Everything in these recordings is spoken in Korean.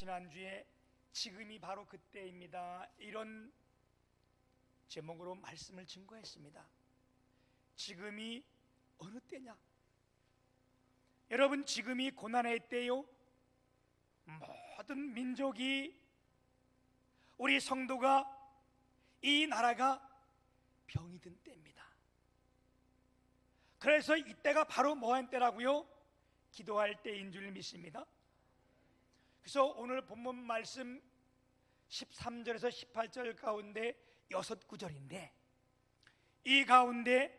지난주에 지금이 바로 그때입니다, 이런 제목으로 말씀을 증거했습니다. 지금이 어느 때냐? 여러분, 지금이 고난의 때요. 모든 민족이, 우리 성도가, 이 나라가 병이 든 때입니다. 그래서 이때가 바로 뭐한 때라고요? 기도할 때인 줄 믿습니다. 그래서 오늘 본문 말씀 13절에서 18절 가운데 6구절인데, 이 가운데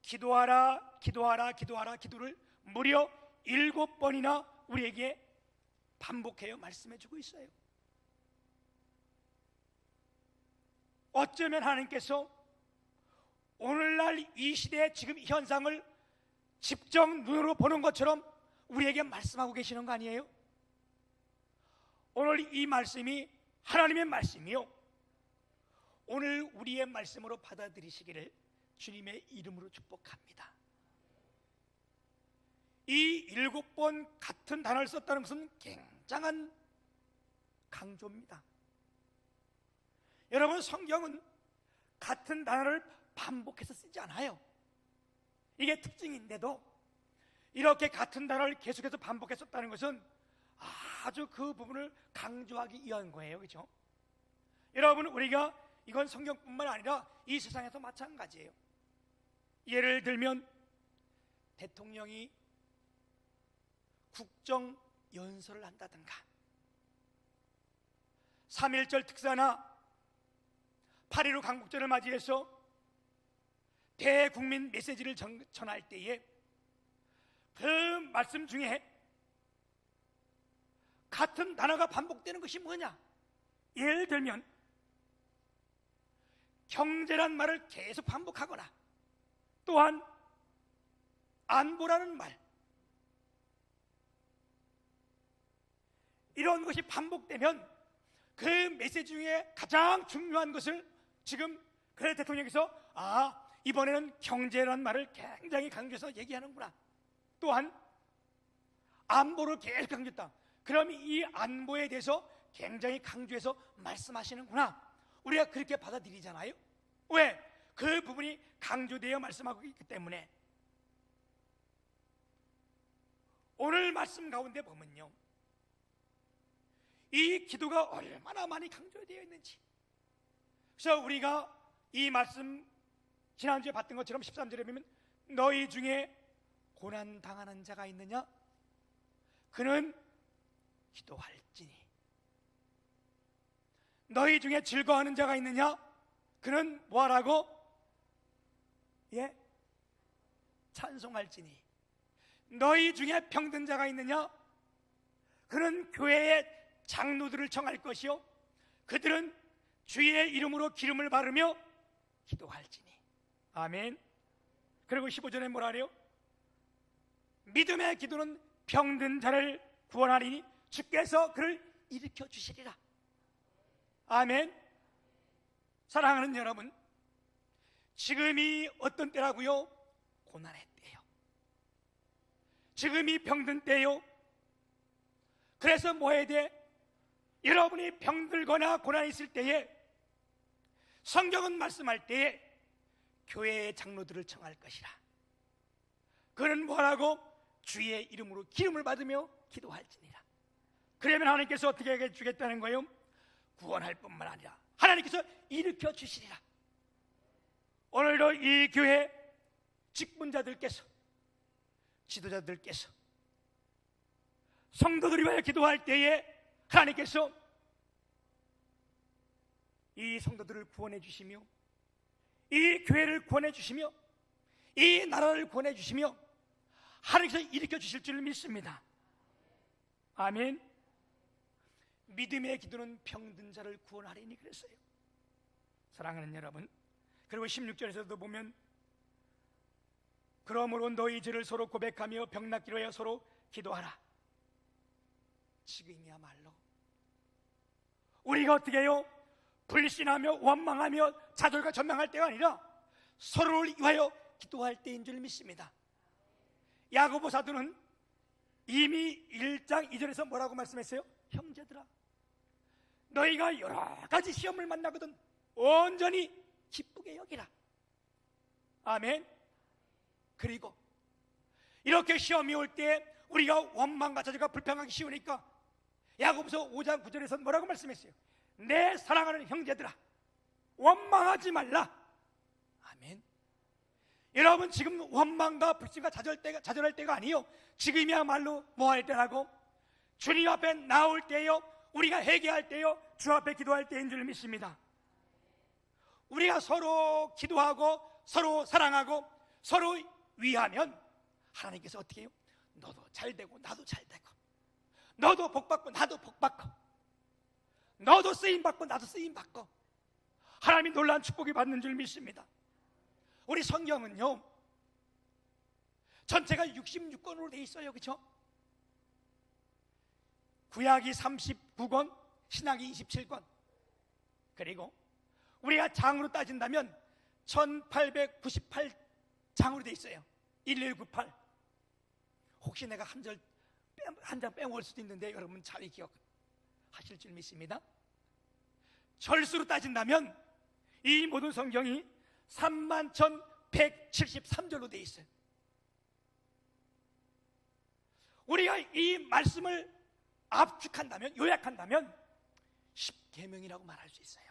기도하라 기도하라 기도하라 기도를 무려 7번이나 우리에게 반복해요 말씀해 주고 있어요. 어쩌면 하나님께서 오늘날 이 시대의 지금 이 현상을 직접 눈으로 보는 것처럼 우리에게 말씀하고 계시는 거 아니에요? 오늘 이 말씀이 하나님의 말씀이요, 오늘 우리의 말씀으로 받아들이시기를 주님의 이름으로 축복합니다. 이 7번 같은 단어를 썼다는 것은 굉장한 강조입니다. 여러분, 성경은 같은 단어를 반복해서 쓰지 않아요. 이게 특징인데도 이렇게 같은 단어를 계속해서 반복해서 썼다는 것은 아주 그 부분을 강조하기 위한 거예요. 그렇죠? 여러분, 우리가 이건 성경뿐만 아니라 이 세상에서 마찬가지예요. 예를 들면 대통령이 국정연설을 한다든가, 3.1절 특사나 8.15 강국절을 맞이해서 대국민 메시지를 전할 때에 그 말씀 중에 같은 단어가 반복되는 것이 뭐냐? 예를 들면 경제란 말을 계속 반복하거나, 또한 안보라는 말, 이런 것이 반복되면 그 메시지 중에 가장 중요한 것을 지금 그 대통령께서 이번에는 경제라는 말을 굉장히 강조해서 얘기하는구나, 또한 안보를 계속 강조했다, 그럼 이 안보에 대해서 굉장히 강조해서 말씀하시는구나, 우리가 그렇게 받아들이잖아요. 왜? 그 부분이 강조되어 말씀하고 있기 때문에. 오늘 말씀 가운데 보면요, 이 기도가 얼마나 많이 강조되어 있는지. 그래서 우리가 이 말씀 지난주에 봤던 것처럼 13절에 보면 너희 중에 고난 당하는 자가 있느냐? 그는 기도할지니. 너희 중에 즐거워하는 자가 있느냐? 그는 뭐하라고? 찬송할지니. 너희 중에 병든 자가 있느냐? 그는 교회의 장로들을 청할 것이요, 그들은 주의 이름으로 기름을 바르며 기도할지니. 아멘. 그리고 15절에 뭐라 그래요? 믿음의 기도는 병든 자를 구원하리니 주께서 그를 일으켜 주시리라. 아멘. 사랑하는 여러분, 지금이 어떤 때라고요? 고난의 때요. 지금이 병든 때요. 그래서 뭐 해야 돼? 여러분이 병들거나 고난이 있을 때에 성경은 말씀할 때에 교회의 장로들을 청할 것이라. 그는 뭐라고? 주의 이름으로 기름을 받으며 기도할지니라. 그러면 하나님께서 어떻게 해주겠다는 거예요? 구원할 뿐만 아니라 하나님께서 일으켜 주시리라. 오늘도 이 교회 직분자들께서, 지도자들께서 성도들이 위하여 기도할 때에 하나님께서 이 성도들을 구원해 주시며, 이 교회를 구원해 주시며, 이 나라를 구원해 주시며 하나님께서 일으켜 주실 줄 믿습니다. 아멘. 믿음의 기도는 병든 자를 구원하리니 그랬어요. 사랑하는 여러분, 그리고 16절에서도 보면 그러므로 너희 죄를 서로 고백하며 병낫기로 하여 서로 기도하라. 지금이야말로 우리가 어떻게 해요? 불신하며 원망하며 좌절과 전망할 때가 아니라 서로를 위하여 기도할 때인 줄 믿습니다. 야고보 사도는 이미 1장 2절에서 뭐라고 말씀했어요? 형제들아, 너희가 여러 가지 시험을 만나거든 온전히 기쁘게 여기라. 아멘. 그리고 이렇게 시험이 올 때 우리가 원망과 좌절과 불평하기 쉬우니까 야고보서 5장 9절에서 뭐라고 말씀했어요? 내 사랑하는 형제들아, 원망하지 말라. 아멘. 여러분, 지금 원망과 불신과 좌절할 때가 아니요, 지금이야말로 뭐 할 때라고? 주님 앞에 나올 때요, 우리가 회개할 때요, 주 앞에 기도할 때인 줄 믿습니다. 우리가 서로 기도하고 서로 사랑하고 서로 위하면 하나님께서 어떻게 해요? 너도 잘 되고 나도 잘 되고, 너도 복받고 나도 복받고, 너도 쓰임받고 나도 쓰임받고, 하나님이 놀라운 축복이 받는 줄 믿습니다. 우리 성경은요, 전체가 66권으로 되어 있어요. 그렇죠? 구약이 39권, 신약이 27권, 그리고 우리가 장으로 따진다면 1898장으로 되어 있어요. 1198. 혹시 내가 한 장 빼먹을 수도 있는데 여러분 잘 기억하실 줄 믿습니다. 절수로 따진다면 이 모든 성경이 31,173절로 되어 있어요. 우리가 이 말씀을 압축한다면, 요약한다면 10계명이라고 말할 수 있어요.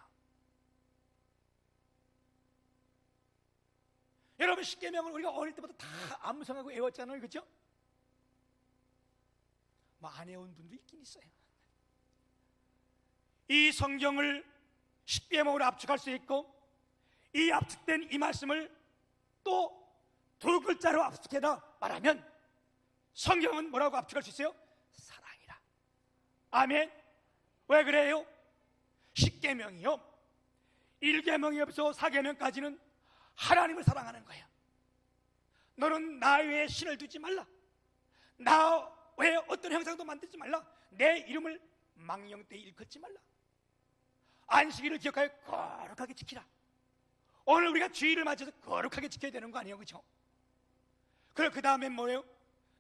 여러분, 10계명을 우리가 어릴 때부터 다 암송하고 외웠잖아요. 그렇죠? 뭐 안 외운 분도 있긴 있어요. 이 성경을 10계명으로 압축할 수 있고, 이 압축된 이 말씀을 또 두 글자로 압축해다 말하면 성경은 뭐라고 압축할 수 있어요? 사랑이라. 아멘. 왜 그래요? 10계명이요, 1계명에서 4계명까지는 하나님을 사랑하는 거예요. 너는 나 외에 신을 두지 말라, 나 외에 어떤 형상도 만들지 말라, 내 이름을 망령되이 일컫지 말라, 안식일을 기억하여 거룩하게 지키라. 오늘 우리가 주일을 맞춰서 거룩하게 지켜야 되는 거 아니에요? 그렇죠? 그리고 그 다음에 뭐예요?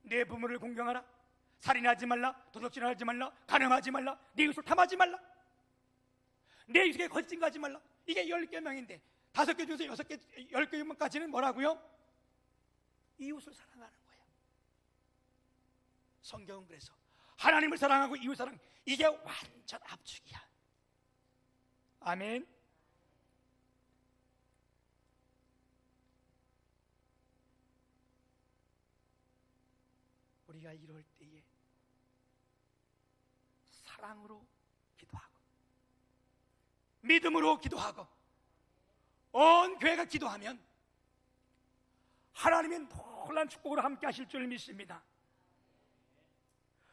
내 부모를 공경하라, 살인하지 말라, 도둑질하지 말라, 간음하지 말라, 내 이웃을 탐하지 말라, 내 이웃에게 거짓증가하지 말라. 이게 10계명인데 5개 중에서 6개, 10계명까지는 뭐라고요? 이웃을 사랑하는 거예요. 성경은 그래서 하나님을 사랑하고 이웃 사랑, 이게 완전 압축이야. 아멘. 우리가 이럴 때에 사랑으로 기도하고 믿음으로 기도하고 온 교회가 기도하면 하나님의 놀라운 축복으로 함께 하실 줄 믿습니다.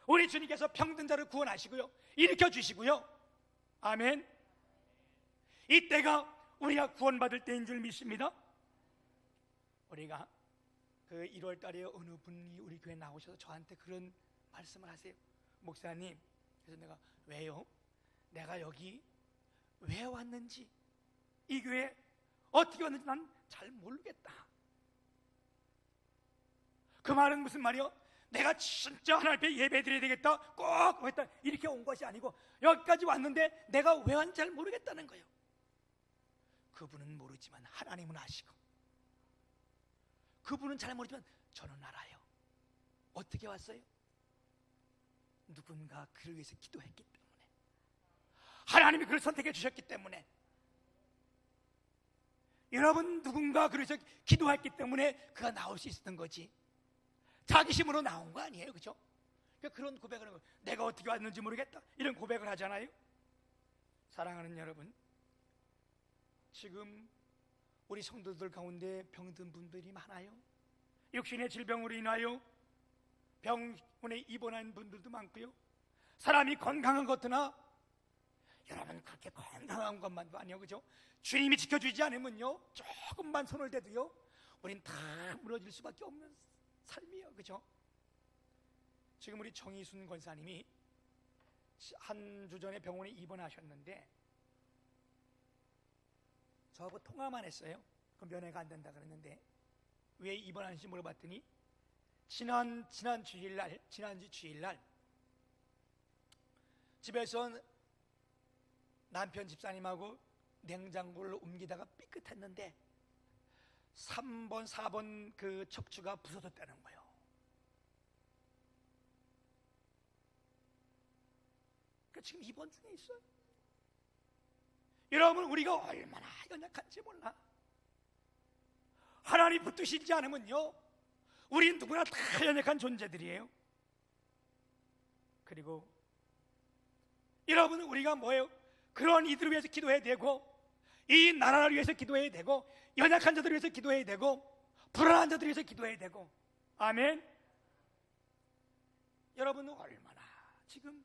우리 주님께서 병든 자를 구원하시고요, 일으켜 주시고요. 아멘. 이때가 우리가 구원받을 때인 줄 믿습니다. 우리가 그 1월 달에 어느 분이 우리 교회 나오셔서 저한테 그런 말씀을 하세요. 목사님, 그래서 내가 왜요? 내가 여기 왜 왔는지, 이 교회 어떻게 왔는지 난 잘 모르겠다. 그 말은 무슨 말이요? 내가 진짜 하나님 앞에 예배 드려야 되겠다, 꼭 했다, 이렇게 온 것이 아니고 여기까지 왔는데 내가 왜 왔는지 잘 모르겠다는 거예요. 그분은 모르지만 하나님은 아시고, 그분은 잘 모르지만 저는 알아요. 어떻게 왔어요? 누군가 그를 위해서 기도했기 때문에, 하나님이 그를 선택해 주셨기 때문에, 여러분 누군가 그래서 기도했기 때문에 그가 나올 수 있었던 거지, 자기 힘으로 나온 거 아니에요. 그렇죠? 그러니까 그런 고백을 하는 거예요. 내가 어떻게 왔는지 모르겠다, 이런 고백을 하잖아요. 사랑하는 여러분, 지금 우리 성도들 가운데 병든 분들이 많아요. 육신의 질병으로 인하여 병원에 입원한 분들도 많고요, 사람이 건강한 것 같으나 여러분 그렇게 건강한 것만도 아니에요. 그죠? 주님이 지켜주지 않으면요, 조금만 손을 대도요 우린 다 무너질 수밖에 없는 삶이에요. 그죠? 지금 우리 정희순 권사님이 한 주 전에 병원에 입원하셨는데 저하고 통화만 했어요. 그 면회가 안 된다 그랬는데 왜 입원하는지 물어봤더니 지난주 주일날 집에서 남편 집사님하고 냉장고를 옮기다가 삐끗했는데 3번, 4번 그 척추가 부서졌다는 거예요. 그러니까 지금 입원 중에 있어요. 여러분, 우리가 얼마나 연약한지 몰라. 하나님 붙드시지 않으면요, 우린 누구나 다 연약한 존재들이에요. 그리고 여러분, 우리가 뭐예요? 그런 이들을 위해서 기도해야 되고, 이 나라를 위해서 기도해야 되고, 연약한 자들을 위해서 기도해야 되고, 불안한 자들을 위해서 기도해야 되고. 아멘. 여러분은 얼마나 지금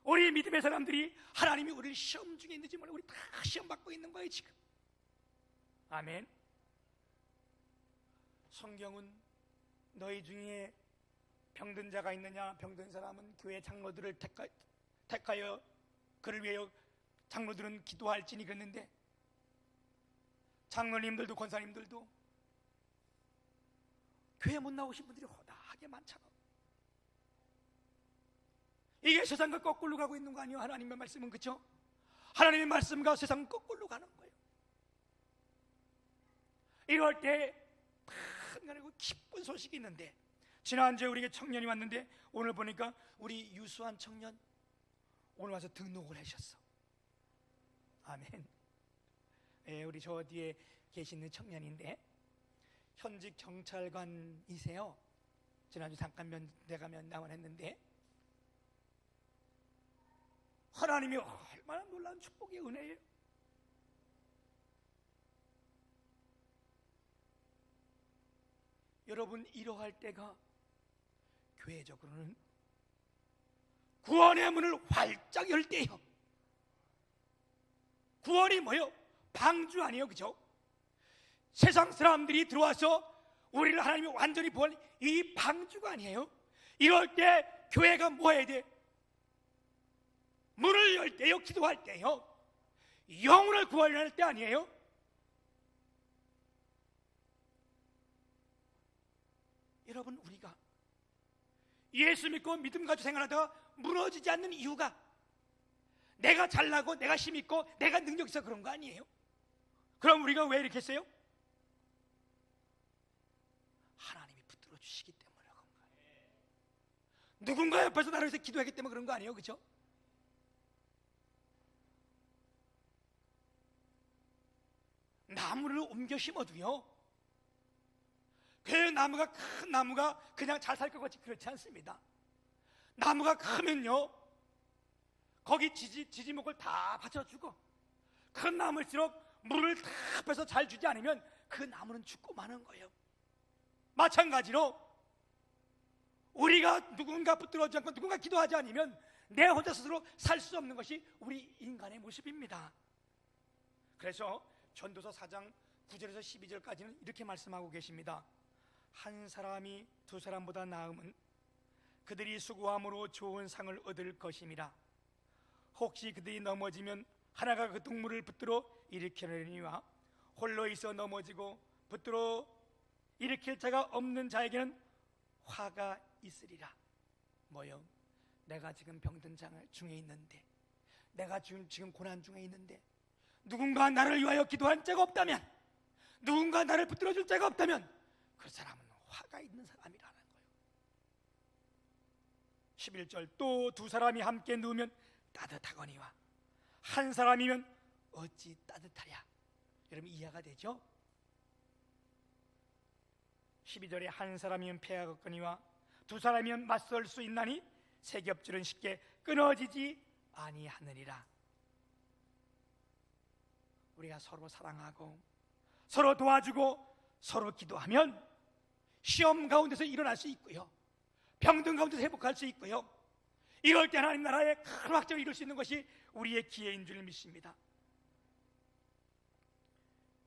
우리 믿음의 사람들이 하나님이 우리를 시험 중에 있는지 몰라. 우리 다 시험 받고 있는 거예요 지금. 아멘. 성경은 너희 중에 병든 자가 있느냐, 병든 사람은 교회 장로들을 택하여 그를 위하여 장로들은 기도할지니 그랬는데, 장로님들도 권사님들도 교회 못 나오신 분들이 허다하게 많잖아. 이게 세상과 거꾸로 가고 있는 거 아니에요? 하나님의 말씀은. 그렇죠? 하나님의 말씀과 세상은 거꾸로 가는 거예요. 이럴 때 한가지고 기쁜 소식이 있는데, 지난주에 우리에게 청년이 왔는데 오늘 보니까 우리 유수한 청년 오늘 와서 등록을 하셨어. 아멘. 우리 저 뒤에 계시는 청년인데 현직 경찰관이세요. 지난주 잠깐 내가 면담을 했는데 하나님이 얼마나 놀라운 축복의 은혜예요. 여러분, 이러할 때가 교회적으로는 구원의 문을 활짝 열 때예요. 구원이 뭐예요? 방주 아니에요, 그죠? 세상 사람들이 들어와서 우리를 하나님이 완전히 구원, 이 방주가 아니에요. 이럴 때 교회가 뭐 해야 돼? 문을 열 때요, 기도할 때요, 영혼을 구원할 때 아니에요? 여러분, 우리가 예수 믿고 믿음 가지고 생활하다가 무너지지 않는 이유가 내가 잘나고 내가 힘 있고 내가 능력 있어 그런 거 아니에요? 그럼 우리가 왜 이렇게 했어요? 하나님이 붙들어 주시기 때문에 그런 거예요. 누군가 옆에서 나를 위해서 기도하기 때문에 그런 거 아니에요? 그죠? 나무를 옮겨 심어도요, 그 나무가, 큰 나무가 그냥 잘 살 것 같이 그렇지 않습니다. 나무가 크면요, 거기 지지목을 다 받쳐주고, 큰 나무일수록 물을 다 빼서 잘 주지 않으면 그 나무는 죽고 마는 거예요. 마찬가지로 우리가 누군가 붙들어주지 않고 누군가 기도하지 않으면 내 혼자 스스로 살 수 없는 것이 우리 인간의 모습입니다. 그래서 전도서 4장 9절에서 12절까지는 이렇게 말씀하고 계십니다. 한 사람이 두 사람보다 나음은 그들이 수고함으로 좋은 상을 얻을 것임이라. 혹시 그들이 넘어지면 하나가 그 동물을 붙들어 일으키려니와 홀로 있어 넘어지고 붙들어 일으킬 자가 없는 자에게는 화가 있으리라. 뭐요? 내가 지금 병든 중에 있는데, 내가 지금 고난 중에 있는데 누군가 나를 위하여 기도한 자가 없다면, 누군가 나를 붙들어 줄 자가 없다면 그 사람은 화가 있는 사람이라는 거예요. 11절, 또 두 사람이 함께 누우면 따뜻하거니와 한 사람이면 어찌 따뜻하랴. 여러분, 이해가 되죠? 12절에 한 사람이면 패하겠거니와 두 사람이면 맞설 수 있나니 세 겹줄은 쉽게 끊어지지 아니하느니라. 우리가 서로 사랑하고 서로 도와주고 서로 기도하면 시험 가운데서 일어날 수 있고요, 병든 가운데서 회복할 수 있고요, 이럴 때 하나님 나라의 큰 확정을 이룰 수 있는 것이 우리의 기회인 줄 믿습니다.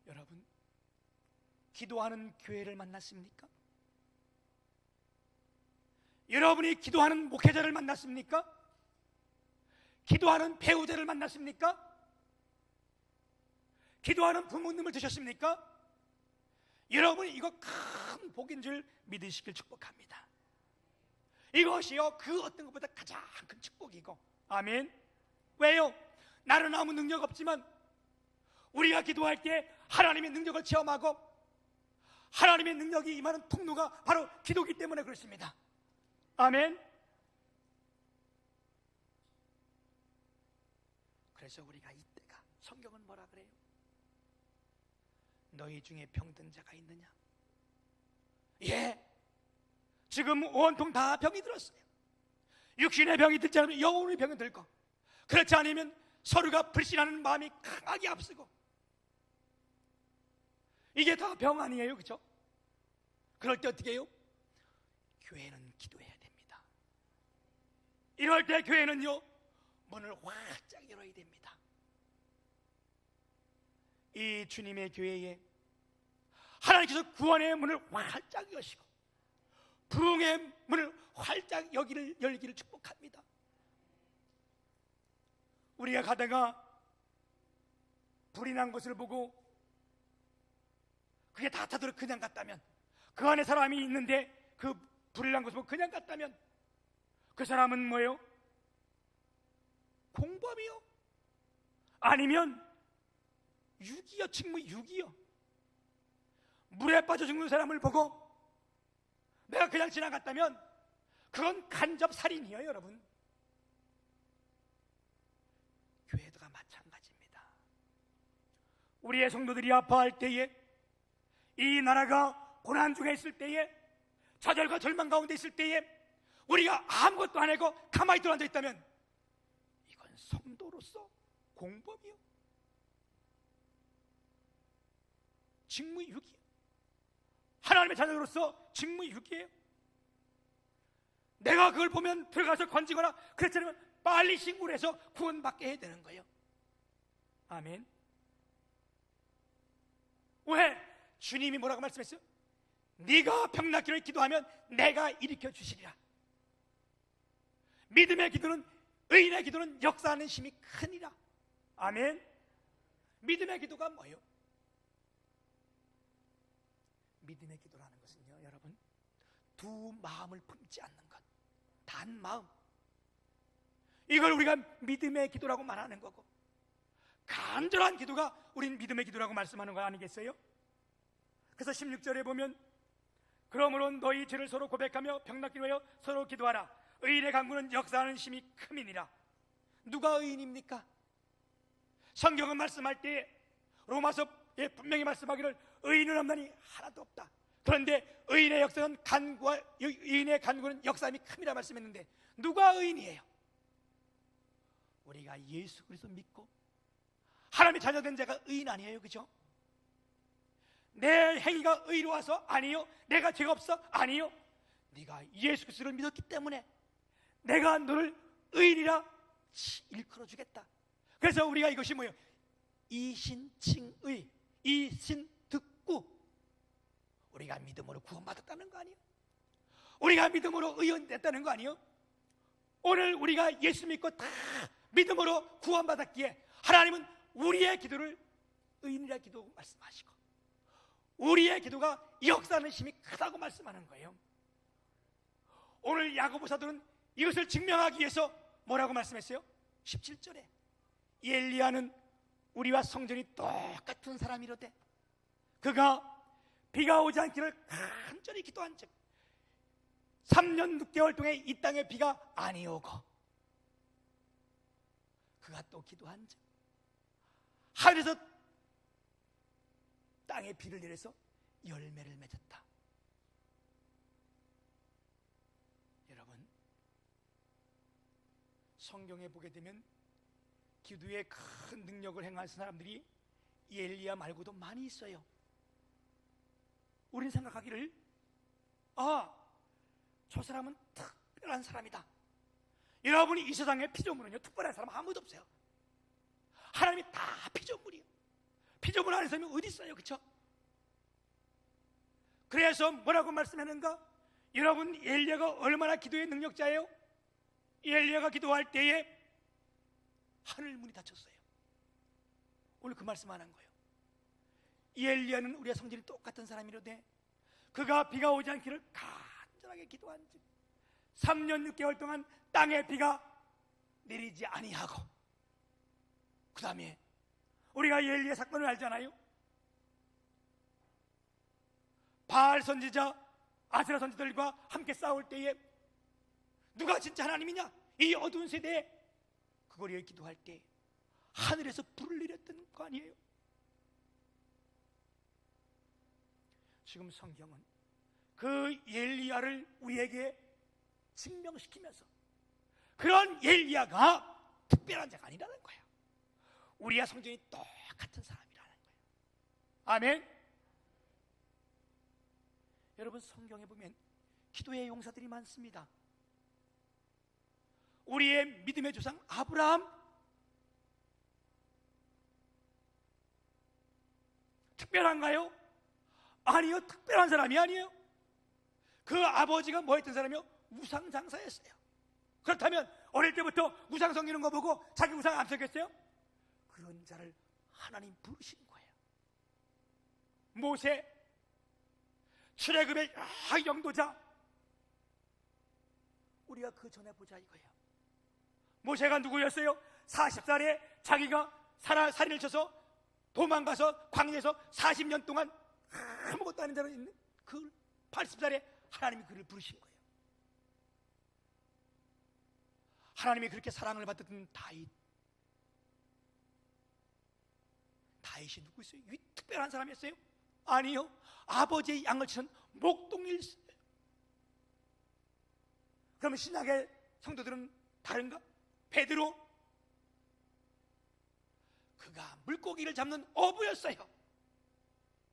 여러분, 기도하는 교회를 만났습니까? 여러분이 기도하는 목회자를 만났습니까? 기도하는 배우자를 만났습니까? 기도하는 부모님을 드셨습니까? 여러분이 이거 큰 복인 줄 믿으시길 축복합니다. 이것이요 그 어떤 것보다 가장 큰 축복이고. 아멘. 왜요? 나는 아무 능력 없지만 우리가 기도할 때 하나님의 능력을 체험하고 하나님의 능력이 임하는 통로가 바로 기도기 때문에 그렇습니다. 아멘. 그래서 우리가 이때가, 성경은 뭐라 그래요? 너희 중에 병든 자가 있느냐? 예, 지금 온통 다 병이 들었어요. 육신의 병이 들지 않으면 영혼의 병이 들고, 그렇지 않으면 서로가 불신하는 마음이 강하게 앞서고, 이게 다 병 아니에요, 그렇죠? 그럴 때 어떻게 해요? 교회는 기도해야 됩니다. 이럴 때 교회는요 문을 활짝 열어야 됩니다. 이 주님의 교회에 하나님께서 구원의 문을 활짝 여시고 부흥의 문을 활짝 열기를 축복합니다. 우리가 가다가 불이 난 것을 보고 그게 다 타들어 그냥 갔다면, 그 안에 사람이 있는데 그 불이 난 것을 보고 그냥 갔다면 그 사람은 뭐예요? 공범이요? 아니면 유기요, 직무 유기요. 물에 빠져 죽는 사람을 보고 내가 그냥 지나갔다면 그건 간접 살인이에요, 여러분. 교회도가 마찬가지입니다. 우리의 성도들이 아파할 때에, 이 나라가 고난 중에 있을 때에, 좌절과 절망 가운데 있을 때에 우리가 아무것도 안 하고 가만히 들어앉아 있다면 이건 성도로서 공범이요, 직무유기예요. 하나님의 자녀로서 직무유기예요. 내가 그걸 보면 들어가서 건지거나 그렇지 않으면 빨리 신고를 해서 구원받게 해야 되는 거예요. 아멘. 왜? 주님이 뭐라고 말씀했어요? 네가 병낫기를 기도하면 내가 일으켜 주시리라. 믿음의 기도는, 의인의 기도는 역사하는 힘이 크니라. 아멘. 믿음의 기도가 뭐예요? 믿음의 기도라는 것은요, 여러분, 두 마음을 품지 않는 것, 단 마음, 이걸 우리가 믿음의 기도라고 말하는 거고, 간절한 기도가 우린 믿음의 기도라고 말씀하는 거 아니겠어요? 그래서 16절에 보면, 그러므로 너희 죄를 서로 고백하며 병낫기로 하여 서로 기도하라. 의인의 간구는 역사하는 힘이 큼이니라. 누가 의인입니까? 성경은 말씀할 때 로마서에 분명히 말씀하기를 의인은 없나니 하나도 없다. 그런데 의인의 간구는 역사함이 큼이라 말씀했는데, 누가 의인이에요? 우리가 예수 그리스도 믿고 하나님의 자녀된 자가 의인 아니에요, 그죠? 내 행위가 의로워서? 아니요. 내가 죄가 없어? 아니요. 네가 예수 그리스도를 믿었기 때문에 내가 너를 의인이라 일컬어 주겠다. 그래서 우리가 이것이 뭐예요? 이신칭의, 이신득구. 우리가 믿음으로 구원받았다는 거 아니에요? 우리가 믿음으로 의원됐다는 거 아니에요? 오늘 우리가 예수 믿고 다 믿음으로 구원받았기에 하나님은 우리의 기도를 의인이라 기도 말씀하시고 우리의 기도가 역사하는 힘이 크다고 말씀하는 거예요. 오늘 야고보 사도는 이것을 증명하기 위해서 뭐라고 말씀했어요? 17절에 엘리야는 우리와 성전이 똑같은 사람이로되 그가 비가 오지 않기를 간절히 기도한 즉 3년 6개월 동안 이 땅에 비가 아니 오고 그가 또 기도한 즉 하늘에서 땅에 비를 내려서 열매를 맺었다. 여러분, 성경에 보게 되면 기도에 큰 능력을 행한 사람들이 이 엘리야 말고도 많이 있어요. 우리는 생각하기를 저 사람은 특별한 사람이다. 여러분이 이 세상에 피조물은요 특별한 사람 아무도 없어요. 하나님이 다 피조물이에요. 피조물 안에 사람이 어디 있어요, 그렇죠? 그래서 뭐라고 말씀하는가? 여러분, 엘리야가 얼마나 기도의 능력자예요? 엘리야가 기도할 때에 하늘 문이 닫혔어요. 오늘 그 말씀 안 한 거예요. 이 엘리야는 우리와 성질이 똑같은 사람이로되 그가 비가 오지 않기를 간절하게 기도한 즉 3년 6개월 동안 땅에 비가 내리지 아니하고, 그 다음에 우리가 엘리야 사건을 알잖아요. 바알 선지자, 아세라 선지들과 함께 싸울 때에 누가 진짜 하나님이냐, 이 어두운 세대에 그걸 위해 기도할 때 하늘에서 불을 내렸던 거 아니에요? 지금 성경은 그 엘리야를 우리에게 증명시키면서 그런 엘리야가 특별한 자가 아니라는 거예요. 우리와 성전이 똑같은 사람이라는 거예요. 아멘. 여러분, 성경에 보면 기도의 용사들이 많습니다. 우리의 믿음의 조상 아브라함, 특별한가요? 아니요, 특별한 사람이 아니에요. 그 아버지가 뭐 했던 사람이요? 우상장사였어요. 그렇다면 어릴 때부터 우상 섬기는 거 보고 자기 우상 안 섬겼어요? 그런 자를 하나님 부르신 거예요. 모세, 출애굽의 영도자, 우리가 그 전에 보자 이거예요. 모세가 누구였어요? 40살에 자기가 살인을 쳐서 도망가서 광야에서 40년 동안 아무것도 아닌 자로 있는 그 80살에 하나님이 그를 부르신 거예요. 하나님이 그렇게 사랑을 받았던 다윗이 누구였어요? 특별한 사람이었어요? 아니요, 아버지의 양을 치는 목동일이었어요. 그러면 신약의 성도들은 다른가? 베드로, 그가 물고기를 잡는 어부였어요.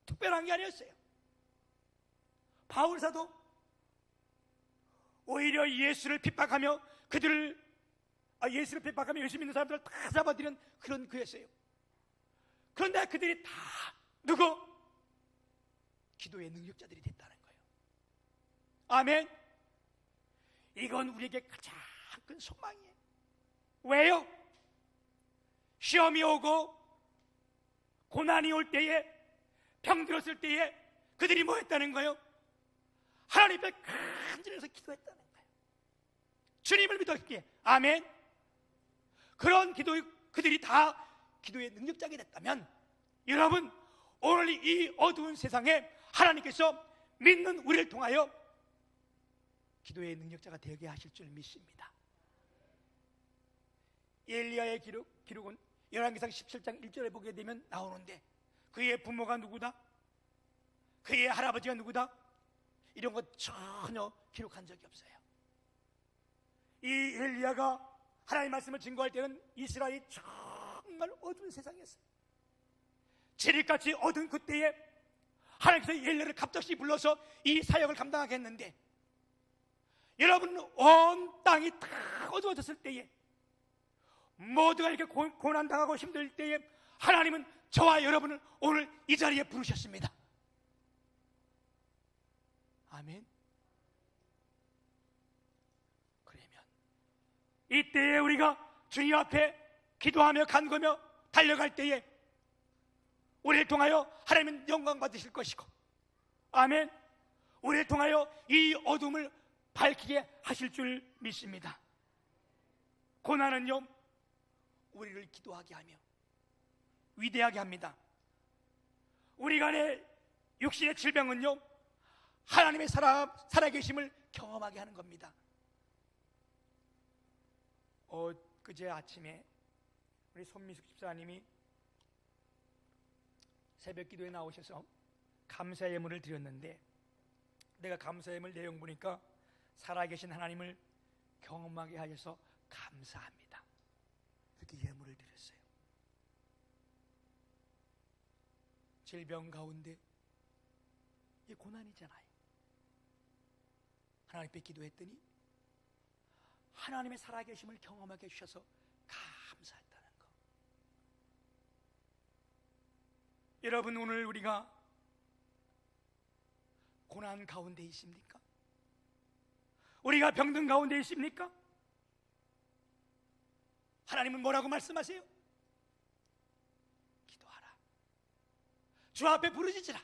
특별한 게 아니었어요. 바울 사도 오히려 예수를 핍박하며 예수를 핍박하며 예수 믿는 사람들을 다 잡아들이는 그런 그였어요. 그런데 그들이 다 누구? 기도의 능력자들이 됐다는 거예요. 아멘. 이건 우리에게 가장 큰 소망이에요. 왜요? 시험이 오고 고난이 올 때에, 병들었을 때에 그들이 뭐 했다는 거예요? 하나님 앞에 간절해서 기도했다는 거예요. 주님을 믿었기에. 아멘. 그런 그들이 다 기도의 능력자가 됐다면, 여러분, 오늘 이 어두운 세상에 하나님께서 믿는 우리를 통하여 기도의 능력자가 되게 하실 줄 믿습니다. 엘리야의 기록은 열왕기상 17장 1절에 보게 되면 나오는데, 그의 부모가 누구다? 그의 할아버지가 누구다? 이런 것 전혀 기록한 적이 없어요. 이 엘리야가 하나님의 말씀을 증거할 때는 이스라엘이 정말 어두운 세상이었어요. 지릿같이 어두운 그때에 하나님께서 엘리야를 갑자기 불러서 이 사역을 감당하게 했는데, 여러분, 온 땅이 다 어두워졌을 때에, 모두가 이렇게 고난당하고 힘들 때에 하나님은 저와 여러분을 오늘 이 자리에 부르셨습니다. 아멘. 그러면 이때에 우리가 주님 앞에 기도하며 간구하며 달려갈 때에 우리를 통하여 하나님은 영광 받으실 것이고, 아멘, 우리를 통하여 이 어둠을 밝히게 하실 줄 믿습니다. 고난은요, 우리를 기도하게 하며 위대하게 합니다. 우리 간의 육신의 질병은요, 하나님의 살아계심을 경험하게 하는 겁니다. 그제 아침에 우리 손미숙 집사님이 새벽 기도에 나오셔서 감사 예물을 드렸는데, 내가 감사 예물 내용 보니까 살아계신 하나님을 경험하게 하셔서 감사합니다, 이렇게 예물을 드렸어요. 질병 가운데 이 고난이잖아요. 하나님께 기도했더니 하나님의 살아계심을 경험하게 해주셔서 감사했다는 거. 여러분, 오늘 우리가 고난 가운데 있습니까? 우리가 병든 가운데 있습니까? 하나님은 뭐라고 말씀하세요? 기도하라, 주 앞에 부르짖으라,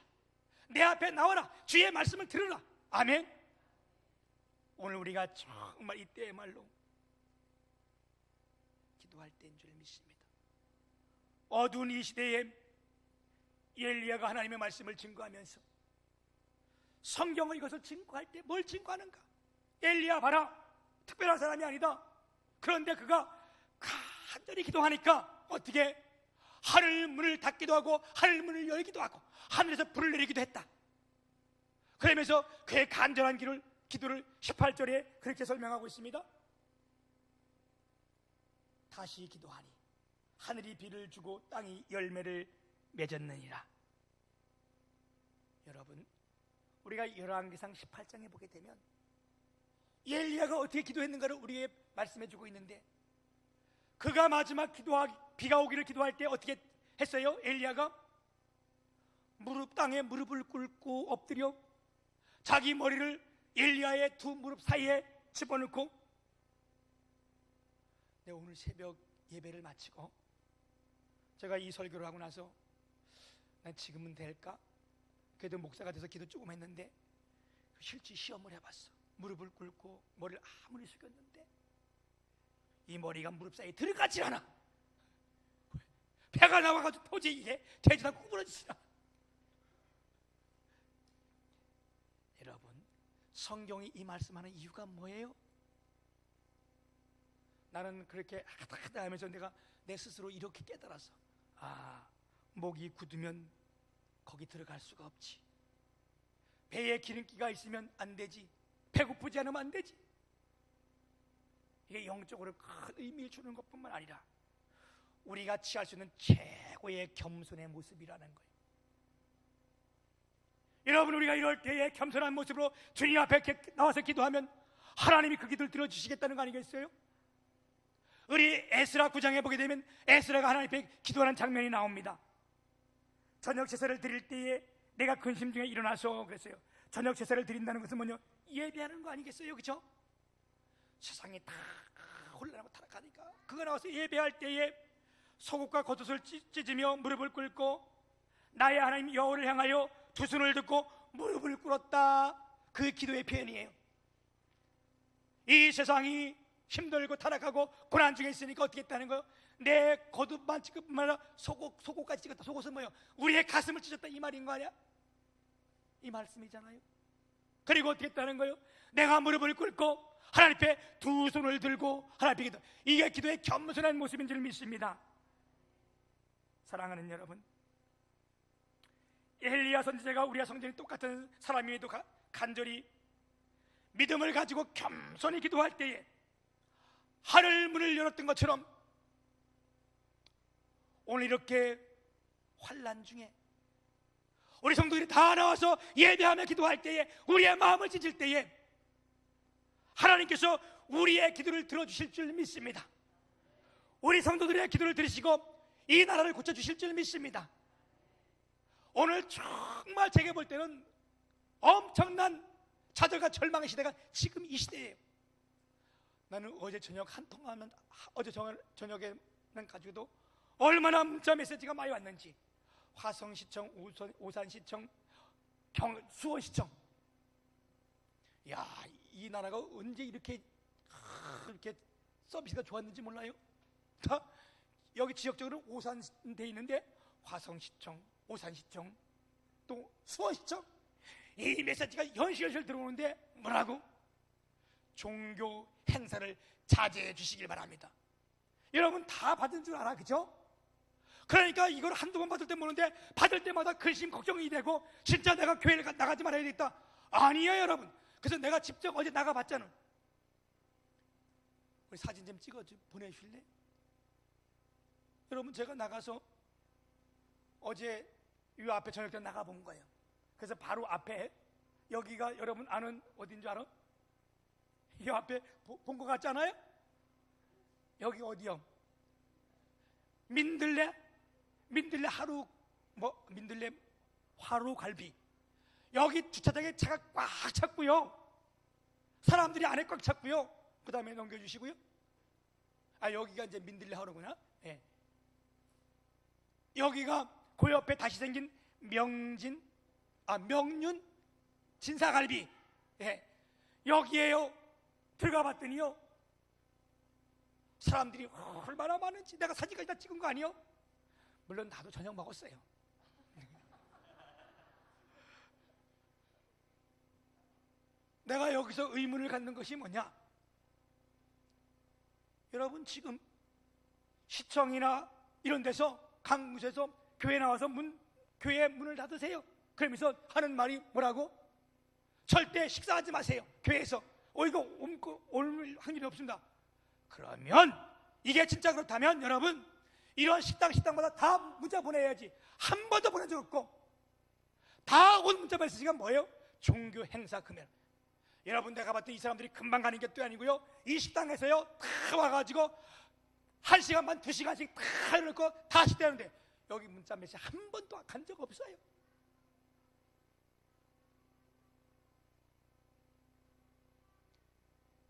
내 앞에 나와라, 주의 말씀을 들으라. 아멘. 오늘 우리가 정말 이때야말로 기도할 때인 줄 믿습니다. 어두운 이 시대에 엘리야가 하나님의 말씀을 증거하면서 성경을 이것을 증거할 때 뭘 증거하는가? 엘리야 봐라, 특별한 사람이 아니다. 그런데 그가 간절히 기도하니까 어떻게 하늘 문을 닫기도 하고 하늘 문을 열기도 하고 하늘에서 불을 내리기도 했다. 그러면서 그의 간절한 기도를 18절에 그렇게 설명하고 있습니다. 다시 기도하니 하늘이 비를 주고 땅이 열매를 맺었느니라. 여러분, 우리가 열왕기상 18장에 보게 되면 엘리야가 어떻게 기도했는가를 우리에게 말씀해 주고 있는데, 그가 마지막 비가 오기를 기도할 때 어떻게 했어요? 엘리야가 땅에 무릎을 꿇고 엎드려 자기 머리를 엘리야의 두 무릎 사이에 집어넣고, 네, 오늘 새벽 예배를 마치고 제가 이 설교를 하고 나서 난 지금은 될까? 그래도 목사가 돼서 기도 조금 했는데 실제 시험을 해봤어. 무릎을 꿇고 머리를 아무리 숙였는데 이 머리가 무릎 사이에 들어가지 않아. 배가 나와가지고 도저히 이게 되지 않고 구부러지지 않아. 여러분, 성경이 이 말씀하는 이유가 뭐예요? 나는 그렇게 하다 하면서 내가 내 스스로 이렇게 깨달았어. 목이 굳으면 거기 들어갈 수가 없지. 배에 기름기가 있으면 안 되지. 배고프지 않으면 안 되지. 이게 영적으로 큰 의미를 주는 것뿐만 아니라 우리가 취할 수 있는 최고의 겸손의 모습이라는 거예요. 여러분, 우리가 이럴 때에 겸손한 모습으로 주님 앞에 나와서 기도하면 하나님이 그 기도를 들어주시겠다는 거 아니겠어요? 우리 에스라 9장에 보게 되면 에스라가 하나님 앞에 기도하는 장면이 나옵니다. 저녁 제사를 드릴 때에 내가 근심 중에 일어나서 그랬어요. 저녁 제사를 드린다는 것은 뭐냐? 예배하는 거 아니겠어요? 그렇죠? 세상이 다 혼란하고 타락하니까 그가 나와서 예배할 때에 속옷과 겉옷을 찢으며 무릎을 꿇고 나의 하나님 여호와를 향하여 두 손을 듣고 무릎을 꿇었다. 그 기도의 표현이에요. 이 세상이 힘들고 타락하고 고난 중에 있으니까 어떻게 했다는 거예요? 내 겉옷만 찍을 뿐만 아니라 속옷까지 찍었다. 속옷은 뭐예요? 우리의 가슴을 찢었다, 이 말인 거 아니야? 이 말씀이잖아요. 그리고 어떻게 했다는 거예요? 내가 무릎을 꿇고 하나님 앞에 두 손을 들고 하나님 앞에 기도. 이게 기도의 겸손한 모습인 줄 믿습니다. 사랑하는 여러분, 엘리야 선지자가 우리와 성전이 똑같은 사람임에도 간절히 믿음을 가지고 겸손히 기도할 때에 하늘 문을 열었던 것처럼 오늘 이렇게 환난 중에 우리 성도들이 다 나와서 예배하며 기도할 때에 우리의 마음을 찢을 때에 하나님께서 우리의 기도를 들어주실 줄 믿습니다. 우리 성도들의 기도를 들으시고 이 나라를 고쳐주실 줄 믿습니다. 오늘 정말 제가 볼 때는 엄청난 좌절과 절망의 시대가 지금 이 시대예요. 나는 어제 저녁 한 통하면 어제 저녁에는 가지고도 얼마나 문자 메시지가 많이 왔는지, 화성시청, 오산시청, 수원시청. 야, 이 나라가 언제 이렇게 서비스가 좋았는지 몰라요. 다 여기 지역적으로 오산돼 있는데 화성시청, 오산시청, 또 수원시청, 이 메시지가 현실현실 들어오는데 뭐라고? 종교 행사를 자제해 주시길 바랍니다. 여러분 다 받은 줄 알아, 그죠? 그러니까 이걸 한두 번 받을 때 모르는데 받을 때마다 근심 걱정이 되고 진짜 내가 교회를 나가지 말아야 되겠다. 아니에요, 여러분. 그래서 내가 직접 어제 나가봤잖아. 우리 사진 좀 찍어 보내주실래? 여러분, 제가 나가서 어제 이 앞에 저녁 때 나가본 거예요. 그래서 바로 앞에 여기가 여러분 아는 어딘 줄 알아? 이 앞에 본 것 같잖아요? 여기 어디요? 민들레 화로 갈비. 여기 주차장에 차가 꽉 찼고요. 사람들이 안에 꽉 찼고요. 그 다음에 넘겨주시고요. 여기가 이제 민들레 화로구나. 예. 여기가 그 옆에 다시 생긴 명륜 진사갈비. 예. 여기에요. 들어가 봤더니요, 사람들이 얼마나 많은지. 내가 사진까지 다 찍은 거 아니요? 물론 나도 저녁 먹었어요. 내가 여기서 의문을 갖는 것이 뭐냐? 여러분, 지금 시청이나 이런 데서, 강릉에서 교회 나와서 교회 문을 닫으세요. 그러면서 하는 말이 뭐라고? 절대 식사하지 마세요. 교회에서. 이거 올 확률이 없습니다. 그러면 이게 진짜 그렇다면 여러분, 이런 식당마다 다 문자 보내야지. 한 번도 보낸 적 없고 다 온 문자 메시지가 뭐예요? 종교 행사 금연. 여러분, 내가 봤더니 이 사람들이 금방 가는 게 또 아니고요, 이 식당에서요 다 와가지고 1시간 반 2시간씩 다 해놓고 다 식대하는데 여기 문자 메시지 한 번도 간 적 없어요.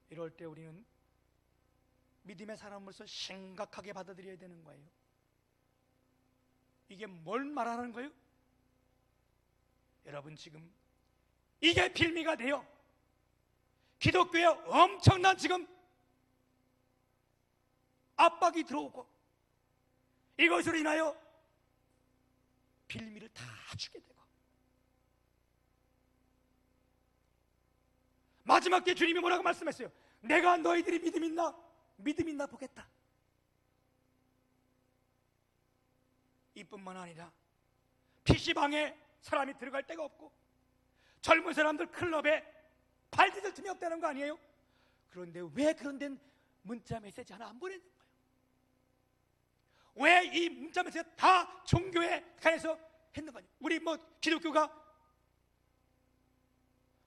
이럴 때 우리는 믿음의 사람으로서 심각하게 받아들여야 되는 거예요. 이게 뭘 말하는 거예요? 여러분, 지금 이게 빌미가 돼요. 기독교에 엄청난 지금 압박이 들어오고, 이것으로 인하여 빌미를 다 주게 되고, 마지막 때 주님이 뭐라고 말씀했어요? 내가 너희들이 믿음 있나 보겠다. 이뿐만 아니라 PC방에 사람이 들어갈 데가 없고, 젊은 사람들 클럽에 발 디딜 틈이 없다는 거 아니에요? 그런데 왜 그런 데는 문자 메시지 하나 안 보내는 거예요? 왜 이 문자 메시지 다 종교에 관해서 했는 거냐? 우리 기독교가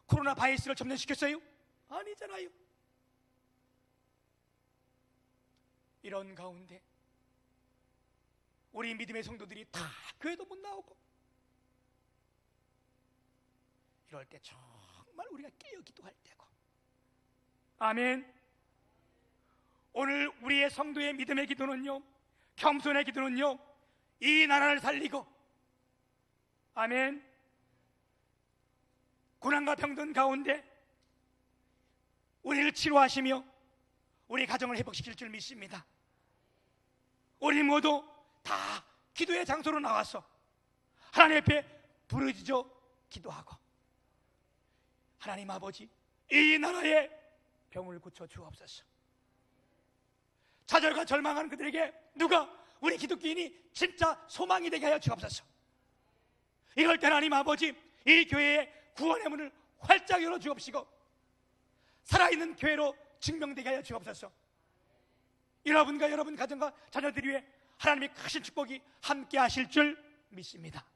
코로나 바이러스를 점령시켰어요? 아니잖아요. 이런 가운데 우리 믿음의 성도들이 다 교회도 못 나오고, 이럴 때 정말 우리가 깨어 기도할 때고. 아멘. 오늘 우리의 성도의 믿음의 기도는요, 겸손의 기도는요, 이 나라를 살리고, 아멘, 고난과 병든 가운데 우리를 치료하시며 우리 가정을 회복시킬 줄 믿습니다. 우리 모두 다 기도의 장소로 나와서 하나님 앞에 부르짖어 기도하고, 하나님 아버지, 이 나라의 병을 고쳐 주옵소서. 좌절과 절망하는 그들에게 누가 우리 기독교인이 진짜 소망이 되게 하여 주옵소서. 이럴 때 하나님 아버지, 이 교회의 구원의 문을 활짝 열어 주옵시고 살아있는 교회로 증명되게 하여 주옵소서. 여러분과 여러분 가정과 자녀들 위해 하나님의 크신 축복이 함께 하실 줄 믿습니다.